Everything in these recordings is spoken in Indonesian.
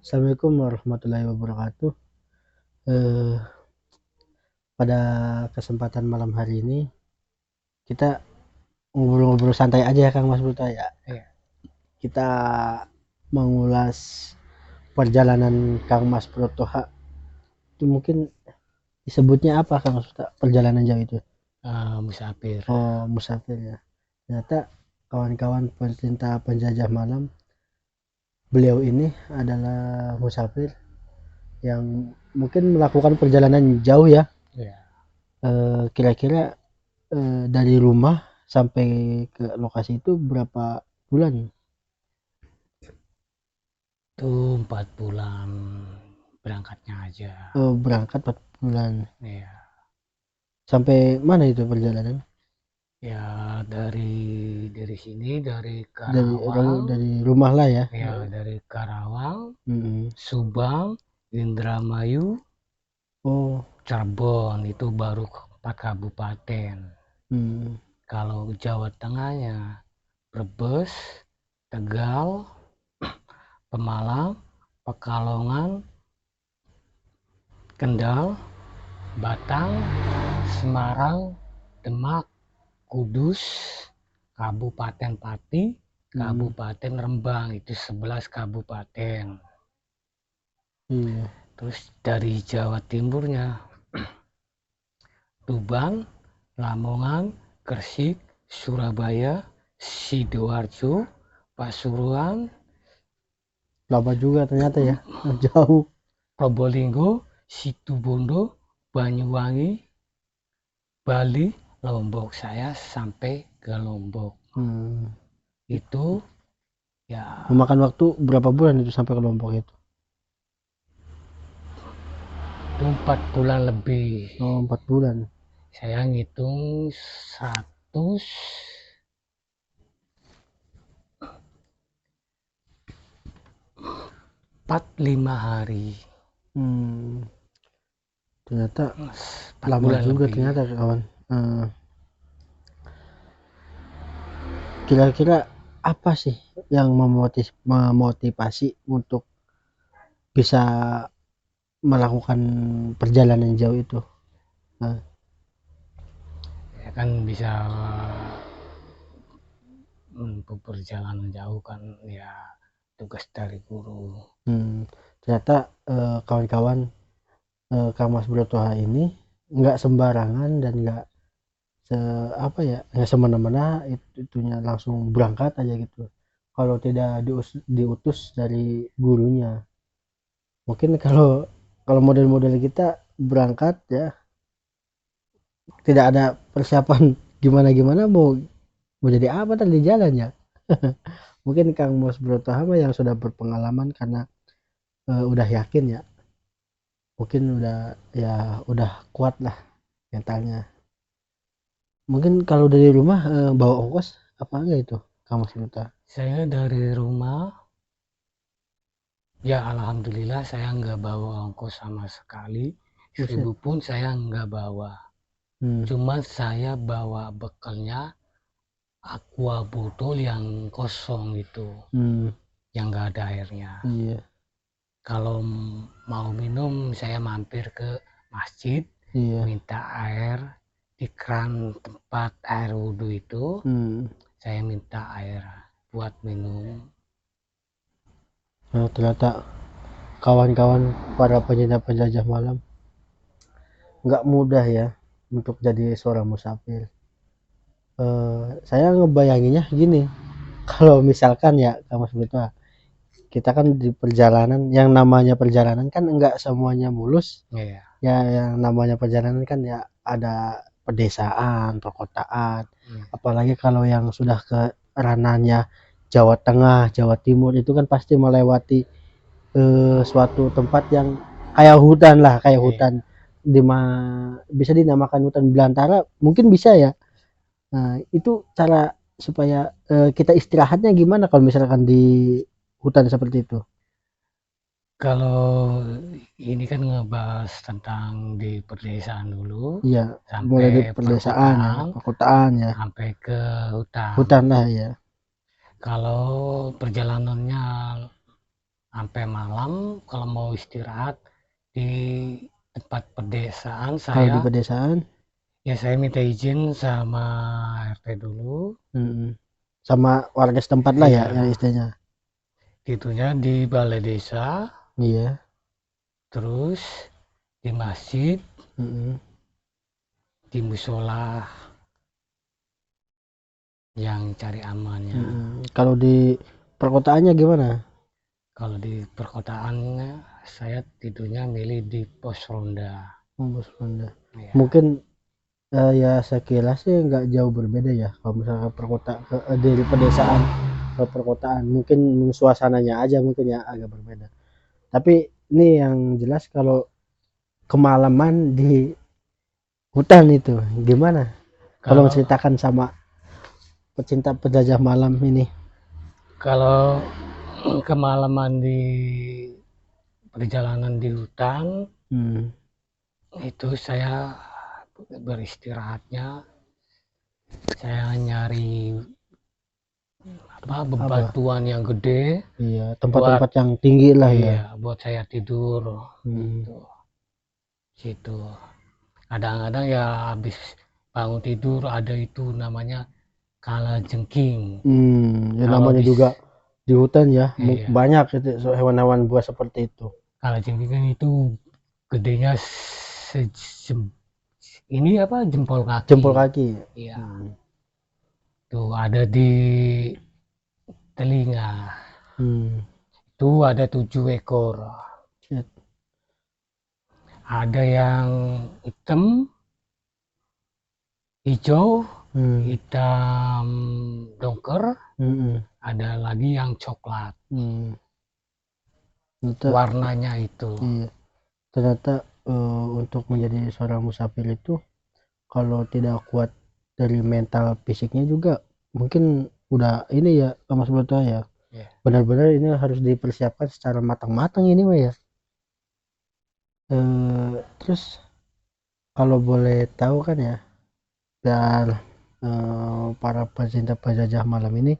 Assalamualaikum warahmatullahi wabarakatuh. Eh, Pada kesempatan malam hari ini kita ngobrol-ngobrol santai aja ya Kang Mas Bruto ya. Iya. Kita mengulas perjalanan Kang Mas Protoha. Itu mungkin disebutnya apa Kang Mas Bruto? Perjalanan jauh itu. Musafir. Oh, musafir ya. Ternyata kawan-kawan pencinta penjajah malam, beliau ini adalah musafir yang mungkin melakukan perjalanan jauh ya. Iya. Kira-kira dari rumah sampai ke lokasi itu berapa bulan? Itu 4 bulan berangkatnya aja. Berangkat 4 bulan. Iya. Sampai mana itu perjalanan? Ya dari sini dari Dari Karawang. dari rumah lah ya. Ya dari Karawang, Mm-mm. Subang, Indramayu, Oh. Cirebon itu baru 4 kabupaten. Hmm. Kalau Jawa Tengahnya Brebes, Tegal, Pemalang, Pekalongan, Kendal, Batang, Semarang, Demak, Kudus, Kabupaten Pati, Kabupaten Rembang, itu 11 kabupaten. Iya. Terus dari Jawa Timurnya Tuban, Lamongan, Gresik, Surabaya, Sidoarjo, Pasuruan, Lama juga ternyata ya. Jauh. Probolinggo, Situbondo, Banyuwangi, Bali, Lombok. Saya sampai ke Lombok. Hmm. Itu ya Memakan waktu berapa bulan itu sampai ke Lombok itu? itu 4 bulan lebih. Oh, 4 bulan. Saya ngitung 145 hari. Hmm. Ternyata 4 lama bulan juga lebih. ternyata kawan. Kira-kira apa sih yang memotivasi untuk bisa melakukan perjalanan jauh itu? Nah. Ya kan bisa perjalanan jauh kan ya tugas dari guru. Ternyata kawan-kawan, Kang Mas Brotoha ini nggak sembarangan dan nggak se apa ya, nggak semena-mena itunya langsung berangkat aja gitu. Kalau tidak diutus dari gurunya. Mungkin kalau kalau model-model kita berangkat ya tidak ada persiapan gimana-gimana mau jadi apa tadi di jalan ya. Mungkin Kang Mas Brotoha yang sudah berpengalaman karena udah yakin ya, mungkin udah kuat lah mentalnya. Mungkin kalau dari rumah bawa ongkos apa enggak itu kamu cerita? Saya dari rumah ya alhamdulillah saya nggak bawa ongkos sama sekali. Buset. 1.000 pun saya nggak bawa. Hmm. Cuma saya bawa bekalnya aqua botol yang kosong itu, Hmm. yang nggak ada airnya. Iya. Kalau mau minum saya mampir ke masjid, Iya. minta air di keran tempat air wudhu itu. Hmm. Saya minta air buat minum. Nah, ternyata kawan-kawan para pencinta penjajah malam nggak mudah ya untuk jadi seorang musafir. Saya ngebayanginnya gini, kalau misalkan ya kamu sebutnya kita kan di perjalanan, yang namanya perjalanan kan enggak semuanya mulus Iya. ya, yang namanya perjalanan kan ya ada pedesaan, perkotaan, apalagi kalau yang sudah ke ranahnya Jawa Tengah, Jawa Timur itu kan pasti melewati suatu tempat yang kayak hutan lah, kayak hutan bisa dinamakan hutan belantara, mungkin bisa ya. Nah, itu cara supaya kita istirahatnya gimana kalau misalkan di hutan seperti itu? Kalau ini kan ngebahas tentang di pedesaan dulu, Iya, mulai sampai dari pedesaan ya, perkotaan, perkotaan ya, sampai ke hutan. hutan lah ya. Kalau perjalanannya sampai malam. Kalau mau istirahat di tempat pedesaan Kalau di saya, pedesaan, ya saya minta izin sama RT dulu. sama warga setempat lah ya, yang Iya, istilahnya. itunya di balai desa, Iya. terus di masjid, Mm-mm. di musola yang cari amannya. Kalau di perkotaannya gimana? Kalau di perkotaan saya tidurnya milih di pos ronda. Bos Ronda. Ya, Mungkin ya sekilas sih nggak jauh berbeda ya. Kalau misalnya dari pedesaan ke perkotaan, mungkin suasananya aja mungkin ya agak berbeda. Tapi ini yang jelas kalau kemalaman di hutan itu gimana? Kalau kalau menceritakan sama pecinta penjajah malam ini. kalau kemalaman di perjalanan di hutan Hmm. itu saya beristirahatnya, saya nyari apa Apa? bebatuan yang gede Iya, buat tempat-tempat yang tinggi lah ya. iya buat saya tidur Hmm. gitu situ. Kadang-kadang ya habis bangun tidur ada itu namanya kala jengking. Ya Kalau namanya habis juga di hutan ya, iya, banyak itu hewan-hewan buas seperti itu. kala jengking kan itu gedenya ini apa jempol kaki. Jempol kaki. Iya, Hmm. tuh ada di telinga. Hmm. Tuh ada 7 ekor. Shit. Ada yang hitam, hijau, Hmm. hitam dongker, Hmm. ada lagi yang coklat. Hmm. Ternyata, Warnanya itu. iya. Ternyata untuk menjadi seorang musafir itu kalau tidak kuat dari mental fisiknya juga mungkin udah ini ya Mas Broto ya. Ya. Benar-benar ini harus dipersiapkan secara matang-matang ini mah ya. Terus kalau boleh tahu kan ya, dan para pecinta penjajah malam ini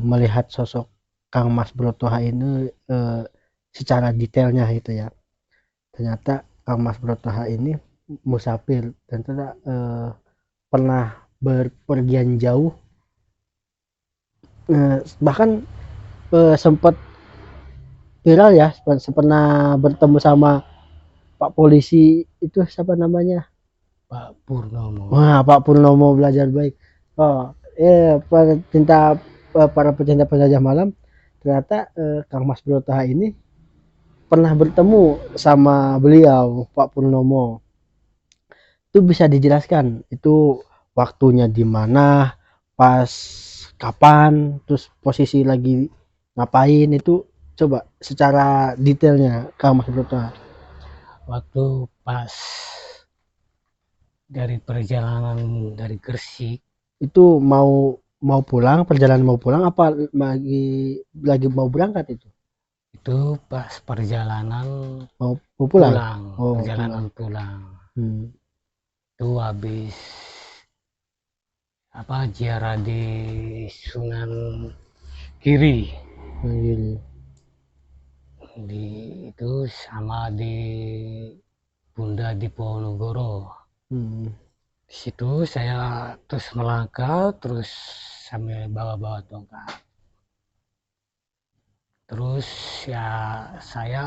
melihat sosok Kang Mas Brotoha ini secara detailnya itu ya. Ternyata Kang Mas Brotoha ini musafir dan ternyata pernah berpergian jauh, bahkan sempat viral ya, pernah bertemu sama Pak Polisi itu siapa namanya. Pak Purnomo. Wah, Pak Purnomo belajar baik. Oh, para pecinta penjajah malam, ternyata Kang Mas Brotoha ini pernah bertemu sama beliau, Pak Purnomo. Itu bisa dijelaskan itu waktunya di mana, pas kapan, terus posisi lagi ngapain itu, coba secara detailnya Kang Mas Brotoha. Waktu pas dari perjalanan dari Gresik Itu mau mau pulang, perjalanan mau pulang apa lagi mau berangkat itu? itu pas perjalanan Mau pulang? pulang, Oh, mau pulang. perjalanan pulang. Hmm. Itu habis apa ziarah di Sunan Kiri. Gini. Di itu sama di Bunda Diponegoro. Hmm. Di situ saya terus melangkah terus sambil bawa-bawa tongkat. Terus ya saya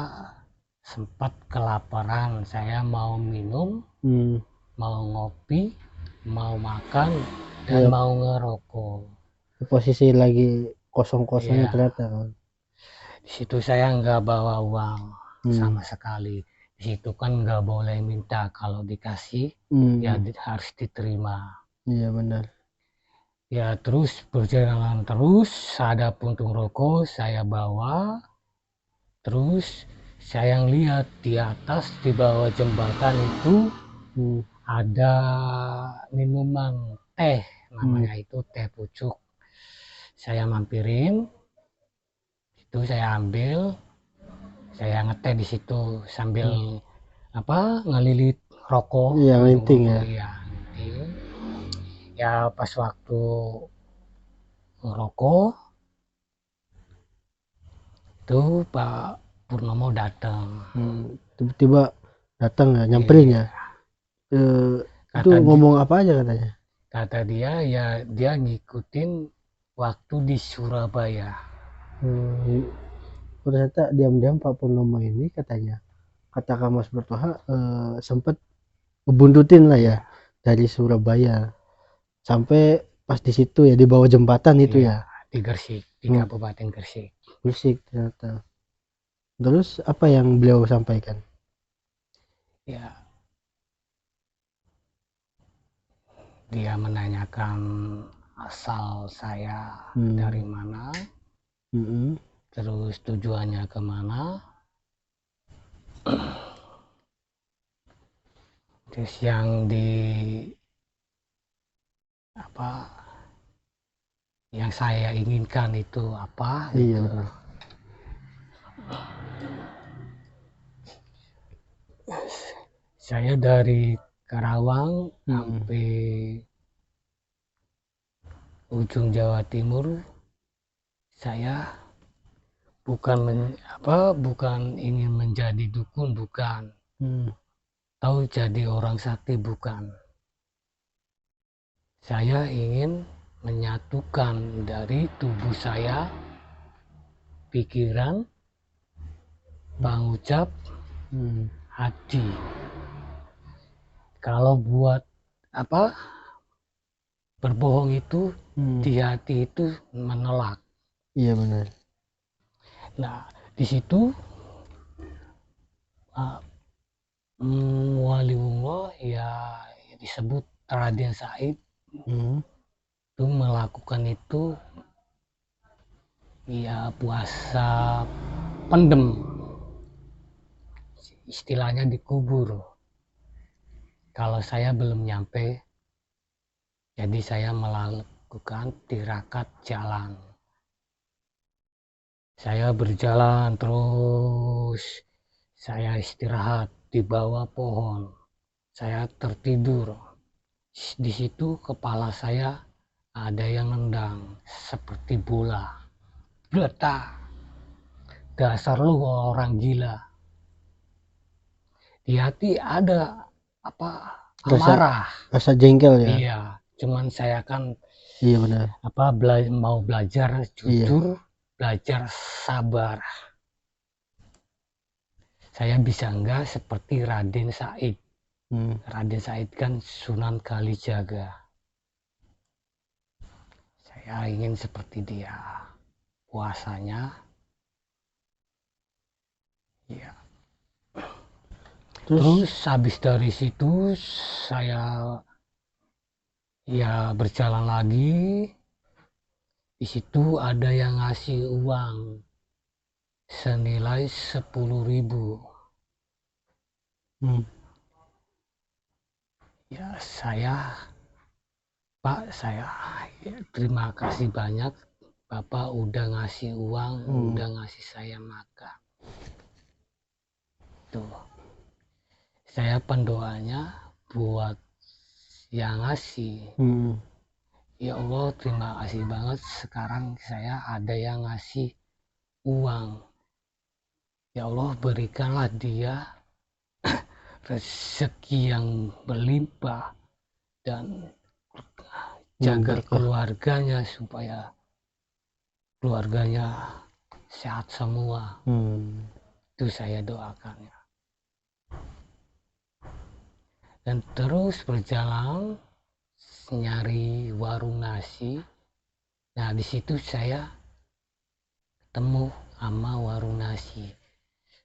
sempat kelaparan, saya mau minum, Hmm. mau ngopi, mau makan, dan Ya, mau ngerokok. posisi lagi kosong-kosongnya Iya, ternyata kan. di situ saya nggak bawa uang Hmm. sama sekali. Di situ kan nggak boleh minta, kalau dikasih ya Hmm. harus diterima. Iya benar. Ya terus berjalan terus, ada puntung rokok saya bawa, terus saya lihat di atas di bawah jembatan itu Hmm. ada minuman teh, Hmm. namanya itu teh pucuk. Saya mampirin, itu saya ambil, saya ngeteh di situ sambil Hmm. apa ngelilit rokok, Yang puntung linting rokok ya. ya. Ya pas waktu ngerokok Itu Pak Purnomo datang. Tiba-tiba datang ya, nyamperin ya. Itu Kata ngomong apa aja katanya? kata dia ya dia ngikutin waktu di Surabaya. Ternyata diam-diam Pak Purnomo ini katanya, kata Kak Mas Bertoha, sempat ngebuntutin lah ya dari Surabaya sampai pas di situ ya, di bawah jembatan itu Iya, ya. di Gresik, di Hmm, Kabupaten Gresik. Gresik ternyata. Terus apa yang beliau sampaikan? Ya, dia menanyakan asal saya dari mana, Mm-mm. terus tujuannya kemana, terus yang di apa yang saya inginkan itu apa Iya gitu. benar. Saya dari Karawang Mm-mm. sampai ujung Jawa Timur. Saya bukan ingin menjadi dukun, bukan. Tahu jadi orang sakti, bukan. Saya ingin menyatukan dari tubuh saya, pikiran, pangucap, hati. Kalau buat berbohong itu di hati itu menolak. Iya benar. Nah, di situ waliullah ya disebut Raden Said itu melakukan itu ya puasa pendem, istilahnya dikubur. Kalau saya belum nyampe, jadi saya melakukan tirakat jalan. Saya berjalan terus, saya istirahat di bawah pohon, saya tertidur. Di situ kepala saya ada yang nendang seperti bola. Bletak, dasar lu orang gila. Di hati ada amarah. Rasa jengkel ya. Iya, cuman saya kan Iya benar. mau belajar jujur, Iya. belajar sabar. Saya bisa enggak seperti Raden Said. Raden Said kan Sunan Kalijaga. Saya ingin seperti dia. Puasanya ya. Terus habis dari situ saya ya berjalan lagi. Di situ ada yang ngasih uang senilai 10.000. Ya saya, Pak, saya ya, terima kasih banyak. Bapak udah ngasih uang, udah ngasih saya makan. Tuh, saya pendoanya buat yang ngasih. Ya Allah, terima kasih banget. Sekarang saya ada yang ngasih uang. Ya Allah, berikanlah dia rezeki yang berlimpah dan jaga keluarganya supaya keluarganya sehat semua. Itu saya doakan ya. Dan terus berjalan nyari warung nasi. Nah di situ saya ketemu sama warung nasi.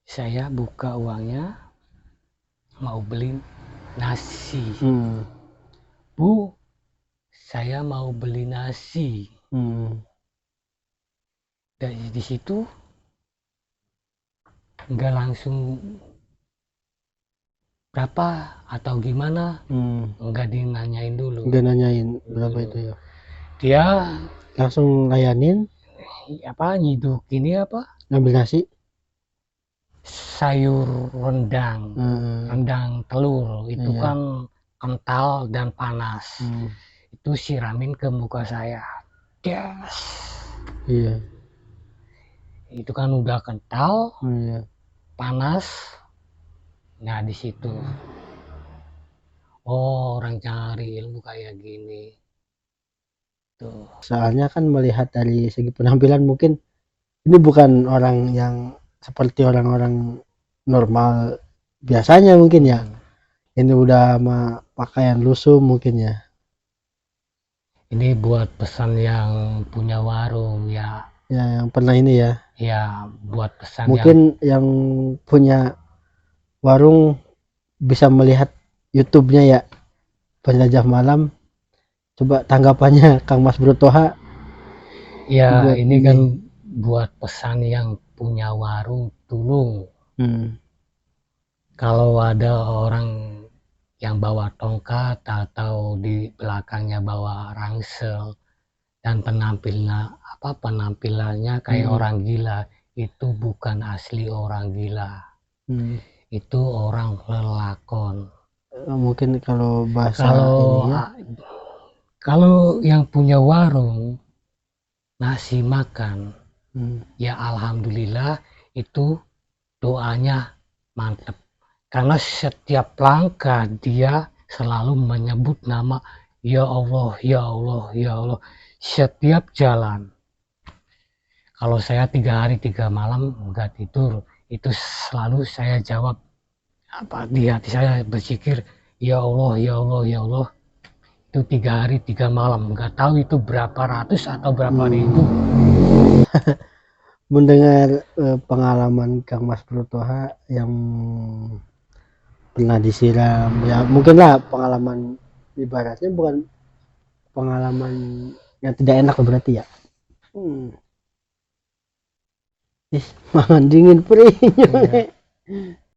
Saya buka uangnya mau beli nasi. Bu, saya mau beli nasi. Dari di situ nggak langsung berapa atau gimana, nggak dinanyain dulu. Nggak nanyain berapa itu ya. Dia langsung layanin nyiduk ini ngambil nasi, sayur rendang, rendang telur itu iya. kan kental dan panas. Itu siramin ke muka saya. Yes. Iya. itu kan udah kental, Iya. panas. Nah di situ, oh orang cari ilmu kayak gini tuh. Soalnya kan melihat dari segi penampilan mungkin ini bukan orang yang seperti orang-orang normal biasanya mungkin ya. Ini udah sama pakaian lusuh mungkin ya. Ini buat pesan yang punya warung ya. Ya yang pernah ini ya. Ya buat pesan Mungkin yang punya warung bisa melihat YouTube-nya ya, Penjajah Malam. Coba tanggapannya Kang Mas Bro Toha. ya Buat ini kan buat pesan yang punya warung, tolong kalau ada orang yang bawa tongkat atau di belakangnya bawa rangsel dan penampilannya kayak orang gila, itu bukan asli orang gila. Itu orang lelakon. Mungkin kalau bahasa Kalau ininya, kalau yang punya warung ngasih makan, ya alhamdulillah itu doanya mantep. Karena setiap langkah dia selalu menyebut nama ya Allah, ya Allah, ya Allah. Setiap jalan. Kalau saya 3 hari 3 malam nggak tidur, itu selalu saya jawab apa di hati saya berpikir ya Allah, ya Allah, ya Allah. Itu 3 hari 3 malam, nggak tahu itu berapa ratus atau berapa ribu. mendengar pengalaman Kang Mas Bro Toha yang pernah disiram ya, mungkin lah pengalaman, ibaratnya bukan pengalaman yang tidak enak berarti ya. Ih, mangan dingin pering.